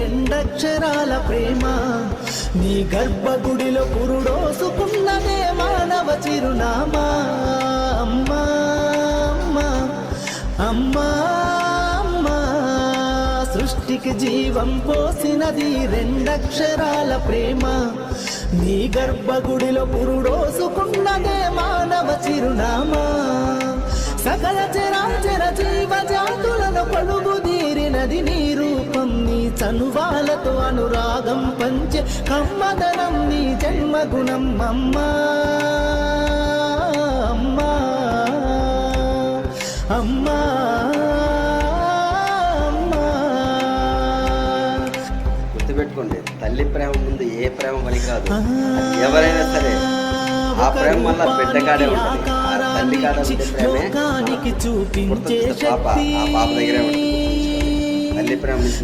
రెండక్షరాల ప్రేమ. నీ గర్భగుడిలో పురుడోసుకున్నదే మానవ చిరునామా. అమ్మా అమ్మా అమ్మా అమ్మా, సృష్టికి జీవం పోసినది రెండక్షరాల ప్రేమ. నీ గర్భగుడిలో పురుడోసుకున్నదే మానవ చిరునామా. సకల చరాచర జీవ జాతులను పలుగుదీరినది నీ రూపం. నీ చనువాలతో అనురాగం పంచే కమ్మదనం నీ జన్మగుణం. అమ్మా అమ్మా అమ్మా అమ్మా. గుర్తుపెట్టుకోండి, తల్లి ప్రేమ ముందు ఏ ప్రేమ పనికిరాదు. ఎవరైనా సరే ఆ ప్రేమ వల్ల బిడ్డ కాడే ఉంటుంది. ఆ తల్లి కాడ ఉండే ప్రేమే పాప, ఆ పాప దగ్గరే ఉంటుంది. తల్లి ప్రేమ నుంచి